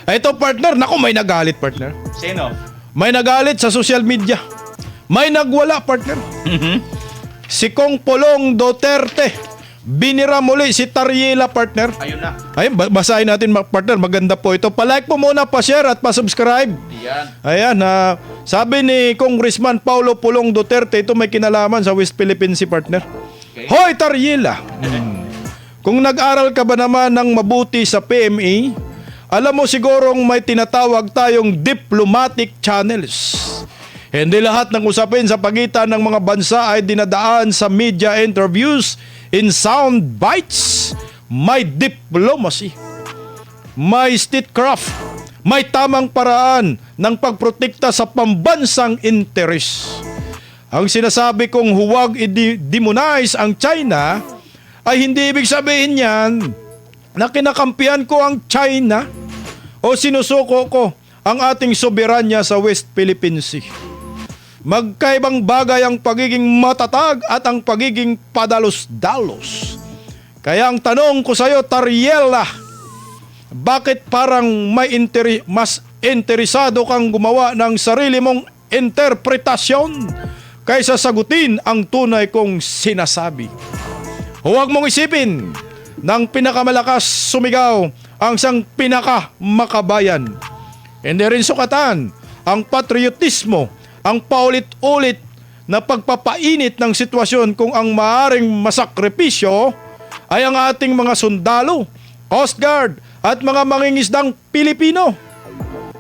Ito partner, naku may nagalit partner. Sino? May nagalit sa social media. May nagwala partner. Si Kong Pulong Duterte. Binira muli si Tariela partner. Ayun na. Ay, basahin natin partner, maganda po ito. Palike po muna, pa-share at pa-subscribe. Yan. Ayan, sabi ni Congressman Paulo Pulong Duterte, ito may kinalaman sa West Philippine Sea partner. Okay. Hoy Tariela, kung nag-aral ka ba naman ng mabuti sa PMA, alam mo sigurong may tinatawag tayong diplomatic channels. Hindi lahat ng usapin sa pagitan ng mga bansa ay dinadaan sa media interviews in sound bites. May diplomacy, may statecraft, may tamang paraan ng pagprotekta sa pambansang interes. Ang sinasabi kong huwag i-demonize ang China ay hindi ibig sabihin yan na kinakampihan ko ang China o sinusuko ko ang ating soberanya sa West Philippine Sea. Magkaibang bagay ang pagiging matatag at ang pagiging padalos-dalos. Kaya ang tanong ko sa iyo, Tariela, bakit parang mas interesado kang gumawa ng sarili mong interpretasyon kaysa sagutin ang tunay kong sinasabi? Huwag mong isipin ng pinakamalakas sumigaw ang siyang pinakamakabayan. Hindi rin sukatan ang patriotismo, ang paulit-ulit na pagpapainit ng sitwasyon kung ang maaring masakripisyo ay ang ating mga sundalo, Coast Guard at mga mangingisdang Pilipino.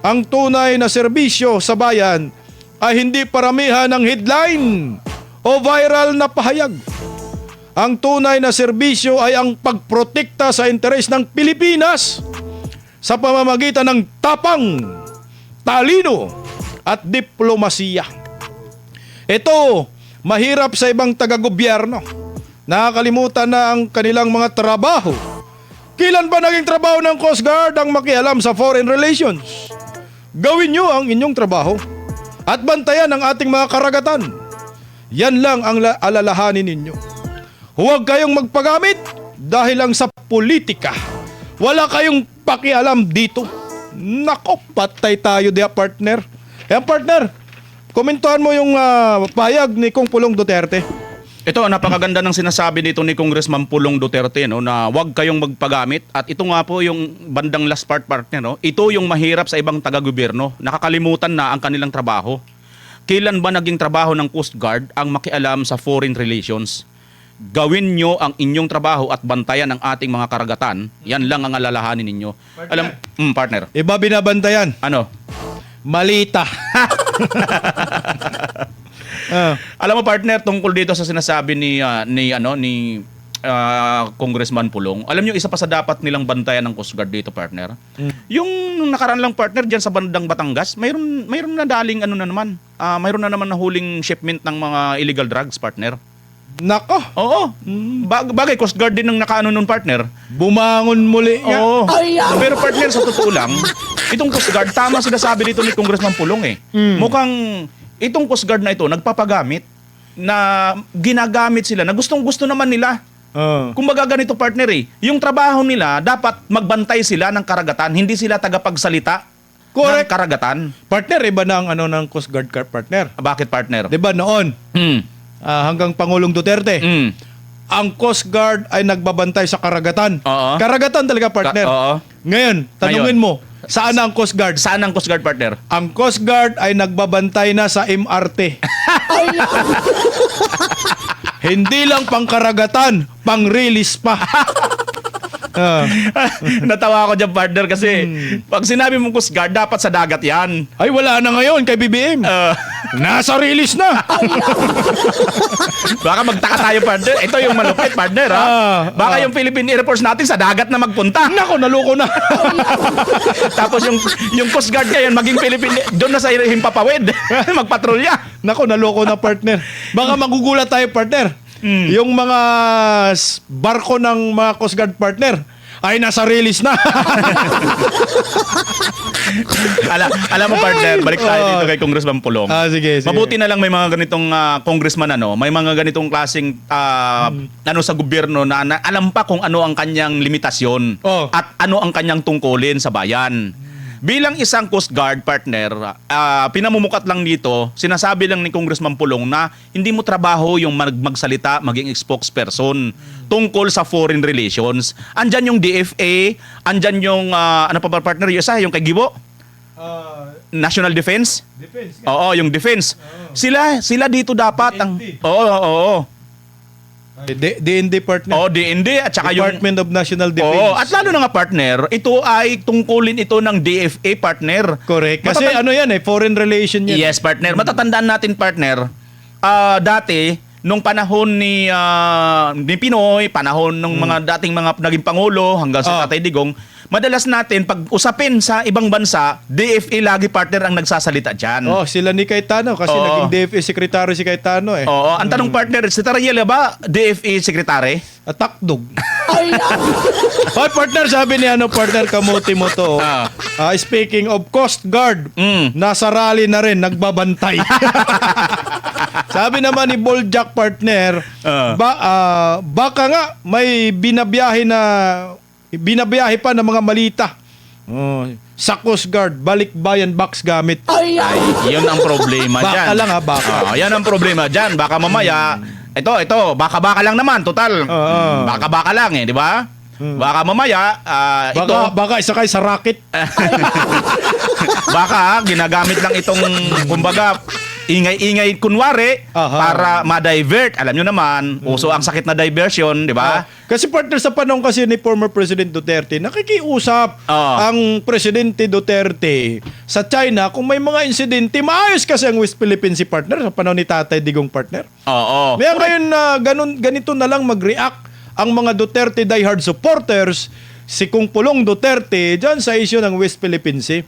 Ang tunay na serbisyo sa bayan ay hindi paramihan ng headline o viral na pahayag. Ang tunay na serbisyo ay ang pagprotekta sa interes ng Pilipinas sa pamamagitan ng tapang, talino at diplomasiya. Ito, mahirap sa ibang taga-gobyerno. Nakakalimutan na ang kanilang mga trabaho. Kailan ba naging trabaho ng Coast Guard ang makialam sa foreign relations? Gawin nyo ang inyong trabaho at bantayan ang ating mga karagatan. Yan lang ang alalahanin ninyo. Huwag kayong magpagamit dahil lang sa politika. Wala kayong pakialam dito. Nako, patay tayo dia partner. Partner, komentuhan mo yung pahayag ni Kong Pulong Duterte. Ito, napakaganda ng sinasabi dito ni Congressman Pulong Duterte, no, na huwag kayong magpagamit. At ito nga po yung bandang last partner. No, ito yung mahirap sa ibang taga-gobyerno. Nakakalimutan na ang kanilang trabaho. Kailan ba naging trabaho ng Coast Guard ang makialam sa foreign relations? Gawin nyo ang inyong trabaho at bantayan ang ating mga karagatan. Yan lang ang alalahanin ninyo. Partner. Partner. Iba binabantayan. Ano? Malita. Alam mo partner, tungkol dito sa sinasabi ni Congressman Pulong. Alam niyo isa pa sa dapat nilang bantayan ng Coast Guard dito partner. Yung nakaraan lang partner diyan sa bandang Batangas, mayroon na daling mayroon na naman na huling shipment ng mga illegal drugs partner. Nako. Oo. Bagay Coast Guard din ang nakaano nun partner. Bumangon muli nga. Oo. Pero partner, sa totoo lang, itong Coast Guard, tama sinasabi dito ni Congressman Pulong Mukhang itong Coast Guard na ito, nagpapagamit na ginagamit sila, na gustong-gusto naman nila. Kumbaga ganito partner yung trabaho nila, dapat magbantay sila ng karagatan, hindi sila tagapagsalita ng karagatan. Partner, iba na ang ng Coast Guard partner. Bakit partner? Diba noon, hanggang Pangulong Duterte, ang Coast Guard ay nagbabantay sa karagatan. Oo. Karagatan talaga partner. Oo. Ngayon, tanungin mo, saan ang Coast Guard? Saan ang Coast Guard partner? Ang Coast Guard ay nagbabantay na sa MRT. Hindi lang pang karagatan, pang release pa. Natawa ako dyan partner kasi pag sinabi mong Coast Guard, dapat sa dagat yan. Ay, wala na ngayon kay BBM. Nasa release na. Baka magtaka tayo partner. Ito yung malupit partner Baka yung Philippine Air Force natin sa dagat na magpunta. Nako, naloko na. Tapos yung Coast Guard ngayon maging Philippine, doon na sa Himpapawid. Magpatrolya. Nako, naloko na partner. Baka magugulat tayo partner. Yung mga barko ng mga Coast Guard partner ay nasa release na. Alam mo partner, balik tayo dito kay Congressman Pulong. Sige. Mabuti na lang may mga ganitong congressman may mga ganitong klaseng sa gobyerno na alam pa kung ano ang kanyang limitasyon at ano ang kanyang tungkulin sa bayan. Bilang isang Coast Guard partner, pinamumukat lang dito, sinasabi lang ni Congressman Pulong na hindi mo trabaho yung magsalita, maging spokesperson tungkol sa foreign relations. Andyan yung DFA, andyan yung, ano pa ba partner, yung isa, yung kay Gibo? National Defense? Defense. Oo, yung defense. Sila dito dapat ang DND. Oo. DND partner. Oo, DND at saka yung Department of National Defense. Oo, at lalo na nga partner, ito ay tungkulin ito ng DFA partner. Correct. Kasi ano yan foreign relation yan. Yes, partner. Matatandaan natin partner, dati nung panahon ni Pinoy, panahon ng mga dating mga naging pangulo hanggang sa Tatay Digong, madalas natin pag usapin sa ibang bansa, DFA lagi partner ang nagsasalita diyan. Oh, sila ni Cayetano kasi Oo. naging DFA secretary si Cayetano eh. Oo, ang tanong partner, si Tariela ba DFA secretary? Atakdog. Hoy partner, sabi ni partner kamuti mo to. Speaking of Coast Guard, nasa rally na rin, nagbabantay. Sabi naman ni Boljak partner, baka nga may binabiyahe pa ng mga malita. Sa Coast Guard, balikbayan box gamit. Ay, yun ang problema Baka dyan. lang baka. Yan ang problema dyan. Baka mamaya, ito, baka lang naman, total. Baka lang di ba? Baka mamaya, Baka isakay sa rocket. baka ginagamit lang itong, kumbaga, ingay-ingay kunwari para ma-divert. Alam nyo naman, uso ang sakit na diversion, di ba? Kasi partner sa panahon kasi ni former President Duterte, nakikiusap ang Presidente Duterte sa China kung may mga insidente. Maayos kasi ang West Philippines si partner sa panahon ni Tatay Digong partner. Oo. Kaya ngayon ganito na lang mag-react ang mga Duterte diehard supporters, si Kung Pulong Duterte, dyan sa issue ng West Philippines Sea.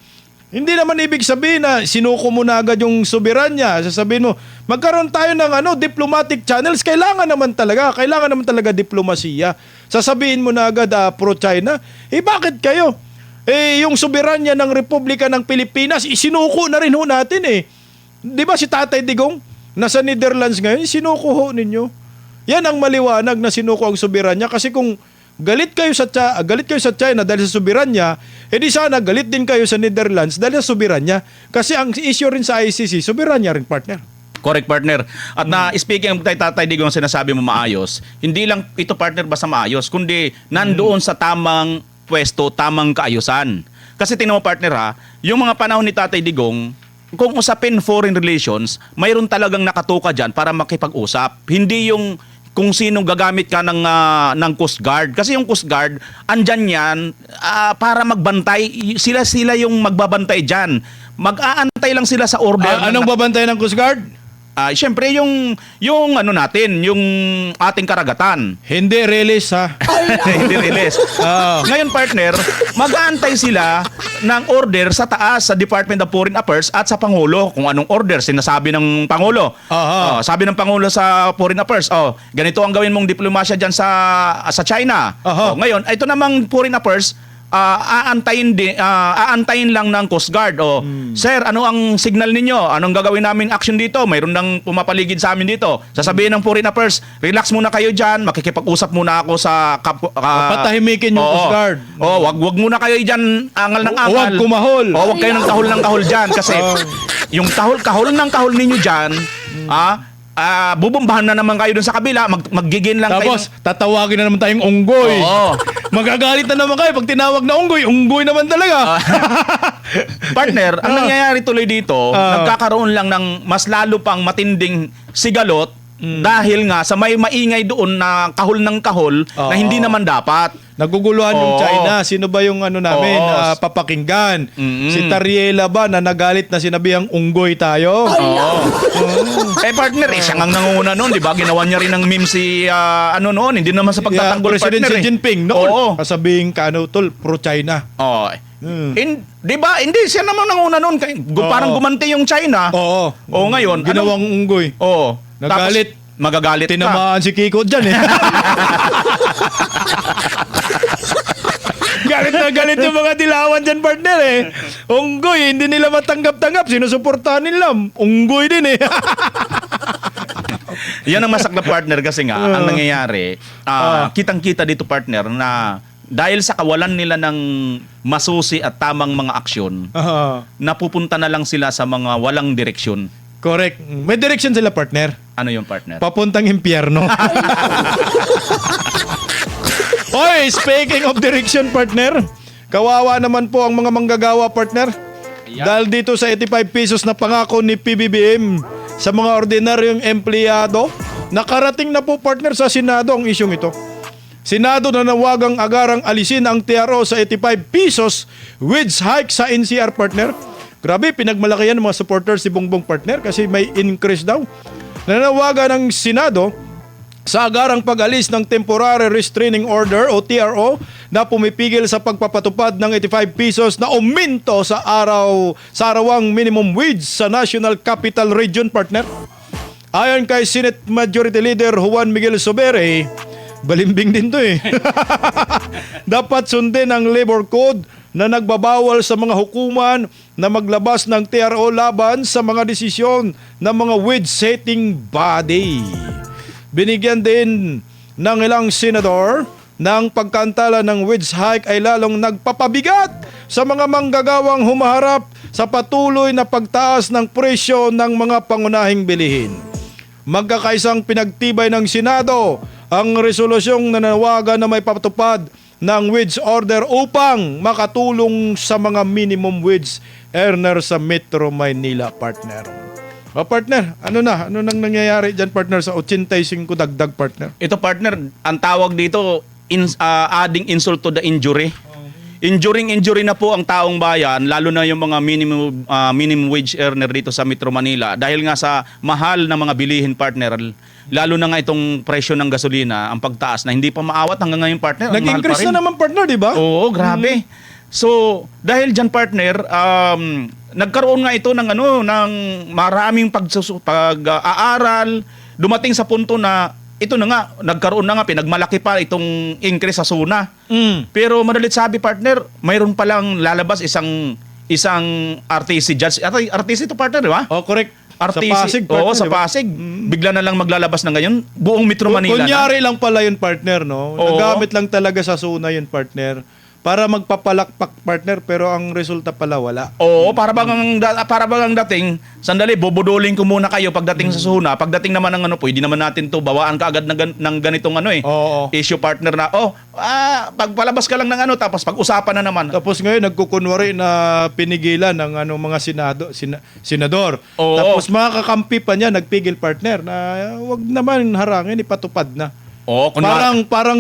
Hindi naman ibig sabihin na sinuko mo na agad yung soberanya. Sasabihin mo, magkaroon tayo ng diplomatic channels. Kailangan naman talaga diplomasiya. Sasabihin mo na agad pro-China. Bakit kayo? Yung soberanya ng Republika ng Pilipinas, isinuko na rin ho natin eh. Di ba si Tatay Digong, nasa Netherlands ngayon, sinuko ho ninyo. Yan ang maliwanag na sinuko ang soberanya. Kasi kung galit kayo sa China dahil sa soberanya, di sana galit din kayo sa Netherlands dahil sa soberanya. Kasi ang issue rin sa ICC, soberanya rin partner. Correct, partner. At speaking of Tatay Digong, sinasabi mo maayos, hindi lang ito partner basta maayos, kundi nandoon sa tamang pwesto, tamang kaayusan. Kasi tinamo partner yung mga panahon ni Tatay Digong, kung usapin foreign relations, mayroon talagang nakatuka dyan para makipag-usap. Hindi yung kung sinong gagamit ka ng Coast Guard. Kasi yung Coast Guard, andyan yan para magbantay. Sila yung magbabantay dyan. Mag-aantay lang sila sa order. Anong babantay ng Coast Guard? Siyempre, yung natin, yung ating karagatan. Hindi release Hindi release. Ngayon, partner, mag-aantay sila ng order sa taas, sa Department of Foreign Affairs at sa Pangulo. Kung anong order, sinasabi ng Pangulo. Sabi ng Pangulo sa Foreign Affairs, ganito ang gawin mong diplomasya dyan sa China. Ngayon, ito namang Foreign Affairs, aantayin lang ng Coast Guard. Sir, ano ang signal ninyo? Anong gagawin namin action dito? Mayroon nang pumapaligid sa amin dito. Sasabihin ng Foreign Affairs, relax muna kayo dyan, makikipag-usap muna ako sa patahimikin yung Coast Guard. Wag muna kayo dyan angal ng angal. Wag kumahol. Wag kayo ng kahol dyan kasi yung kahol ninyo dyan, bubumbahan na naman kayo dun sa kabila, maggigin lang Tapos, kayo. tatawagin na naman tayong unggoy. Magagalit na naman kayo pag tinawag na unggoy naman talaga. Partner, ang nangyayari tuloy dito, nagkakaroon lang ng mas lalo pang matinding sigalot dahil nga sa may maingay doon na kahol ng kahol na hindi naman dapat. Naguguluhan yung China. Sino ba yung namin papakinggan? Si Tariela ba na nagalit na sinabihang unggoy tayo? Partner, siya ngang nangunguna noon, di ba? Ginawa niya rin ng meme si noon, hindi naman sa pagtatanggol President partner. Xi Jinping noon. Kasabihin pro-China. Di ba? Hindi, siya naman nanguna noon. Parang gumanti yung China. Ngayon. Ginawang unggoy. Nagalit. Tapos, magagalit Tinamaan si Kiko dyan eh. Galit yung mga dilawan dyan, partner eh. Unggoy, hindi nila matanggap-tanggap. Sinusuportahan nila. Unggoy din eh. Yan ang masaklap partner kasi nga, ang nangyayari, kitang-kita dito partner na dahil sa kawalan nila ng masusi at tamang mga aksyon, napupunta na lang sila sa mga walang direksyon. Correct. May direction sila, partner. Ano yung partner? Papuntang impyerno. Hoy, speaking of direction, partner, kawawa naman po ang mga manggagawa, partner. Dahil dito sa 85 pesos na pangako ni PBBM sa mga ordinaryong empleyado, nakarating na po, partner, sa Senado ang isyong ito. Senado na nawagang agarang alisin ang TRO sa 85 pesos with hike sa NCR, partner. Grabe, pinagmalaki yan ng mga supporters si Bongbong, partner, kasi may increase daw. Nanawagan ng Senado sa agarang pag-alis ng Temporary Restraining Order o TRO na pumipigil sa pagpapatupad ng 85 pesos na uminto sa arawang minimum wage sa National Capital Region, partner. Ayon kay Senate Majority Leader Juan Miguel Zubiri, balimbing din to eh. Dapat sundin ang labor code na nagbabawal sa mga hukuman na maglabas ng TRO laban sa mga desisyon ng mga wage setting body. Binigyan din ng ilang senador ng pagkantala ng wage hike ay lalong nagpapabigat sa mga manggagawang humaharap sa patuloy na pagtaas ng presyo ng mga pangunahing bilihin. Magkakaisang pinagtibay ng Senado ang resolusyong nanawagan na may patupad ng wage order upang makatulong sa mga minimum wage earner sa Metro Manila, partner. O partner, ano nang nangyayari dyan, partner, sa 85 dagdag, partner? Ito, partner, ang tawag dito, adding insult to the injury. Injury na po ang taong bayan, lalo na yung mga minimum wage earner dito sa Metro Manila. Dahil nga sa mahal na mga bilihin, partner, lalo na nga itong presyo ng gasolina, ang pagtaas na hindi pa maawat hanggang ngayon, partner. Nag-increase na naman, partner, di ba? Oo, grabe. So, dahil dyan, partner, nagkaroon nga ito ng ng maraming pag-aaral, dumating sa punto na ito na nga, nagkaroon na nga, pinagmalaki pa itong increase sa SUNA. Pero madalit sabi, partner, mayroon palang lalabas isang RTC judge. RTC ito, partner, di ba? Oh, correct. RTC. Sa Pasig, partner, Oo, sa diba? Pasig. Bigla na lang maglalabas na ngayon. Buong Metro Manila Kunyari lang pala yun, partner, no? Oo. Nagamit lang talaga sa SUNA yun, partner, para magpapalakpak, partner, pero ang resulta pala wala. Oo, para bang ang dating, sandali, bubudulin ko muna kayo pagdating sa SUNA. Pagdating naman ng pwede naman natin to bawaan ka agad ng ganitong Oo. issue, partner, na pagpalabas ka lang ng tapos pag-usapan na naman. Tapos ngayon nagkukunwari na pinigilan ng mga senador. Oo. Tapos mga kakampi pa niya nagpigil, partner, na wag naman harangin, ipatupad na. Oo, Parang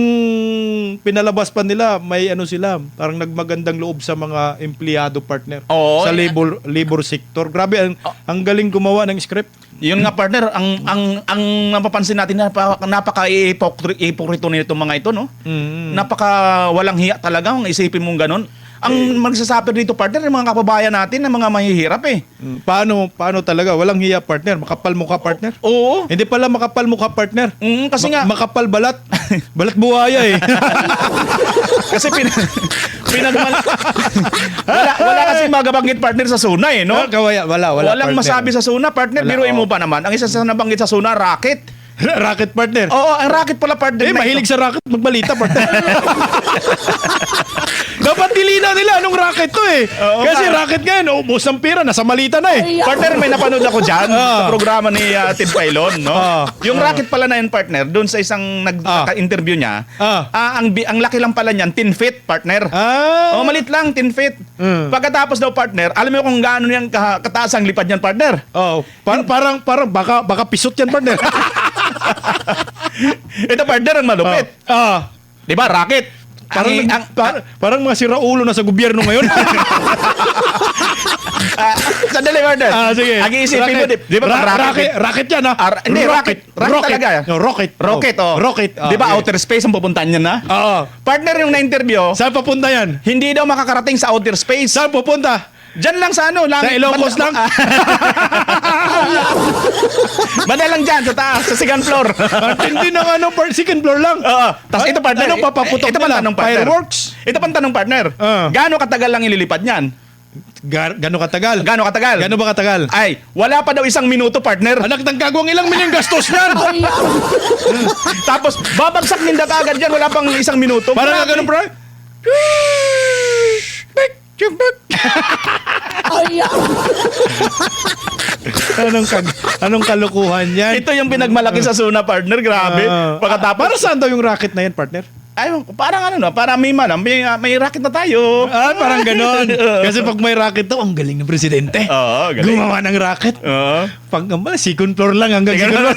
pinalabas pa nila, may sila, parang nagmagandang loob sa mga empleyado, partner. Oo, sa labor sector. Grabe, ang galing gumawa ng script. yun nga, partner, ang napapansin natin, napaka-ipokrito nito mga ito, no? Napaka walang hiya talaga kung isipin mong ganun. Ang magsasuffer dito, partner, yung mga kababayan natin na mga mahihirap eh. Paano talaga? Walang hiya, partner. Makapal mukha, partner. Oo. Hindi pala makapal mukha, partner. Kasi nga Makapal balat. Balat buhaya eh. kasi wala kasi magabanggit, partner, sa SUNA eh, no? Wala, Walang partner. masabi sa SUNA, partner. Wala, Biruin mo pa naman. Ang isa sa nabanggit sa SUNA, racket. Racket, partner. Oo, ang racket pala, partner. Mahilig sa racket, magbalita, partner. Dapat dilina nila anong racket to eh. Oo, Kasi racket ngayon, ubos ng pera, nasa malita na eh. Partner, may napanood ako dyan sa programa ni Ted Pailon, no? Yung racket pala na yun, partner, doon sa isang nag-interview niya, ang laki lang pala niyan, 10 feet, partner. Malit lang, 10 feet. Pagkatapos daw, partner, alam mo kung gaano yung kataas ang lipad niyan, partner? Parang baka pisot yan, partner. Ito, partner, ang malupit. Di ba, racket? Parang mga siraulo na sa gobyerno ngayon. Sandali, partner. Sige. Ang iisipin mo, di ba, racket yan, ha? Hindi, rocket talaga. No, rocket. Rocket. Di ba, outer space ang pupuntahan niya na? Partner, yung na-interview, Saan papunta yan? hindi daw makakarating sa outer space. Saan pupunta? Diyan lang sa Sa Ilocos lang? Banda lang dyan, sa taas, sa second floor. Hindi na second floor lang. Tapos ito, partner. Ano papaputok ito pang nila? tanong, partner. Fireworks? Ito pang tanong, partner. Gaano katagal lang ililipad niyan? Gano'ng katagal? Gaano katagal? Gano'n ba katagal? Ay, wala pa daw 1 minuto, partner. Anak ng kagwang, ilang milyong gastos yan? Tapos, babagsak ninda agad dyan, wala pang 1 minuto. Parang Grabe. gano'n, bro? Anong kalukuhan yan? Ito yung pinagmalaki sa Suna, partner. Grabe. Pagkatapos, Para saan daw yung racket na yan, partner? ay, parang ano na, para may racket na tayo. Parang ganon. Kasi pag may racket daw, ang galing ng presidente. Oo, galing. Gumawa ng racket. Oo. Pag second floor lang hanggang second floor.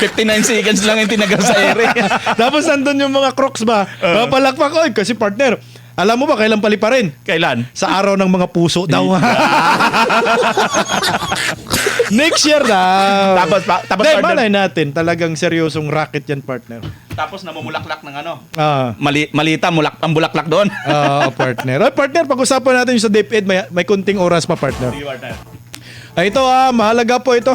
59 seconds lang yung tinagal sa ere. Tapos nandun yung mga crocs ba? Papalakpak. Oy, kasi partner, alam mo ba kailan paliparin? Kailan? Sa araw ng mga puso daw. Next year daw. Tapos Then, partner, malay natin, talagang seryosong racket yan, partner. tapos namumulaklak ng ano. Ah. Malita, ang bulaklak doon. Partner. Partner, pag-usapan natin yung sa DepEd, may kunting oras pa, partner. Sige, partner. Ito mahalaga po ito.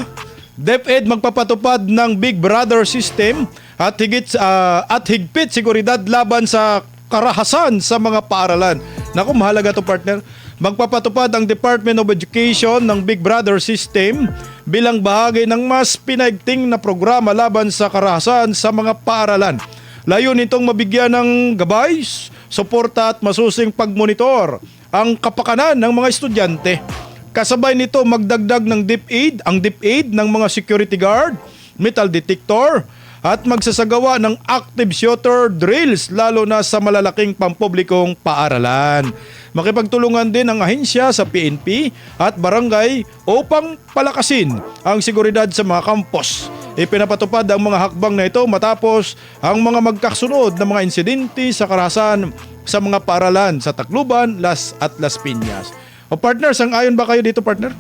DepEd magpapatupad ng Big Brother system at higpit seguridad laban sa karahasan sa mga paaralan. Naku, mahalaga to, partner. Magpapatupad ang Department of Education ng Big Brother system bilang bahagi ng mas pinaigting na programa laban sa karahasan sa mga paaralan. Layo nitong mabigyan ng gabay, suporta at masusing pagmonitor ang kapakanan ng mga estudyante. Kasabay nito magdagdag ng DepEd ng mga security guard, metal detector, at magsasagawa ng active shooter drills lalo na sa malalaking pampublikong paaralan. Makipagtulungan din ang ahensya sa PNP at barangay upang palakasin ang seguridad sa mga kampus. Ipinapatupad ang mga hakbang na ito matapos ang mga magkasunod na mga insidente sa karahasan sa mga paaralan sa Tacloban, Las Piñas. O partner, sang-ayon ba kayo dito, partner?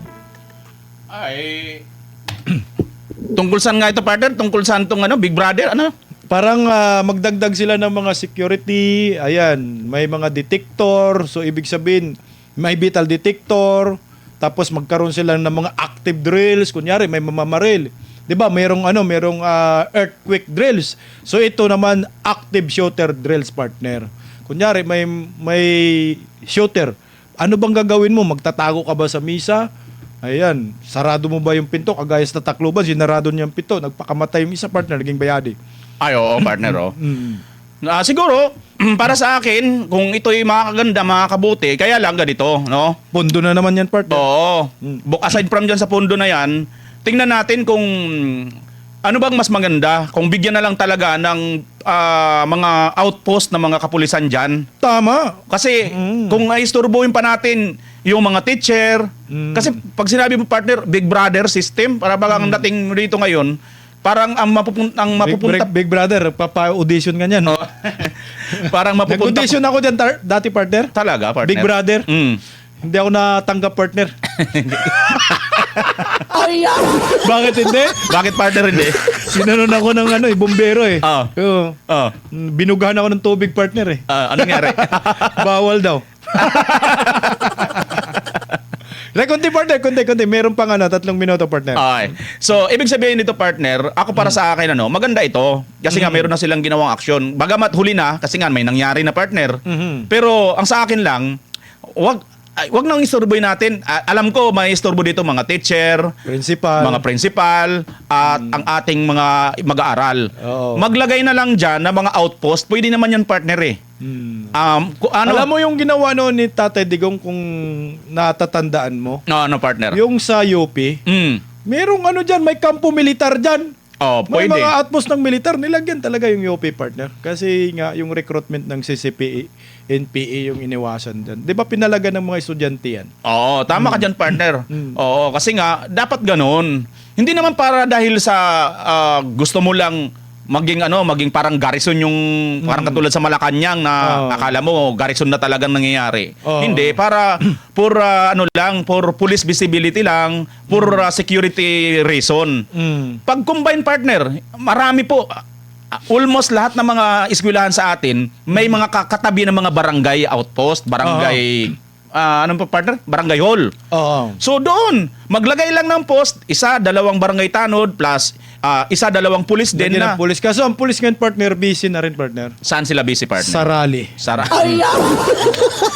Ay, tungkol saan nga ito, partner? Tungkol saan itong Big Brother? Ano? Parang magdagdag sila ng mga security, ayan, may mga detector, so ibig sabihin may metal detector, tapos magkaroon sila ng mga active drills, kunyari may mamamaril. 'Di ba? Merong earthquake drills. So ito naman active shooter drills, partner. Kunyari may shooter. Ano bang gagawin mo? Magtatago ka ba sa misa? Ayan, sarado mo ba yung pinto? Kagaya sa Tacloban, sinarado niya yung pinto. Nagpakamatay yung isa, partner, naging bayadi. Ay, oo, partner, oh. Siguro, para sa akin, kung ito'y makakaganda, makakabuti, kaya lang ganito, no? Pondo na naman yan, partner. Oo. Aside from dyan sa pundo na yan, tingnan natin kung ano bang mas maganda, kung bigyan na lang talaga ng mga outpost na mga kapulisan dyan. Tama. Kasi kung naisturbuhin pa natin yung mga teacher, kasi pag sinabi mo, partner, Big Brother system, para bagang dating dito ngayon, parang ang mapupunta... Big Brother, papa-audition ka niyan. Oh. Parang mapupunta... Nag-audition ako dyan dati, partner. Talaga, partner? Big Brother. Mm. Hindi ako natanggap, partner. Bakit hindi? Bakit, partner, hindi? Sinanon ako ng bombero eh. Oo. Oh. Binugahan ako ng tubig, partner eh. Ano nangyari? Bawal daw. Kunti, partner, kunti. Meron pang 3 minuto, partner. Okay. So, ibig sabihin nito, partner, ako para sa akin, maganda ito. Kasi nga, meron na silang ginawang aksyon. Bagamat huli na, kasi nga, may nangyari na, partner. Pero, ang sa akin lang, wag nang istorboy natin. Alam ko, may istorbo dito mga teacher, mga principal, at ang ating mga mag-aaral. Oo. Maglagay na lang dyan na mga outpost. Pwede naman yan, partner eh. Alam mo yung ginawa noon ni Tatay Digong kung natatandaan mo? No, partner. Yung sa UP, merong dyan, may kampo militar dyan. Oh, May pwede. mga outpost ng militar, nilagyan talaga yung UP, partner. Kasi nga, yung recruitment ng CCPE, NPA yung iniwasan dyan. Di ba pinalaga ng mga estudyante yan? Oo, tama ka dyan, partner. Oo, kasi nga, dapat ganun. Hindi naman para dahil sa gusto mo lang maging parang garrison yung parang katulad sa Malacanang na akala mo garrison na talagang nangyayari. Hindi, para for police visibility lang, for security reason. Pag combine, partner, marami po, almost lahat ng mga eskwelahan sa atin may mga katabi ng mga barangay outpost, barangay partner? Barangay hall. Oo. So doon, maglagay lang ng post, 1, 2 barangay tanod plus 1, 2 pulis din Lagyan na. ng pulis. Kaso ang pulis ngayon, partner, busy na rin, partner. Saan sila busy, partner? Sa rally. Sara.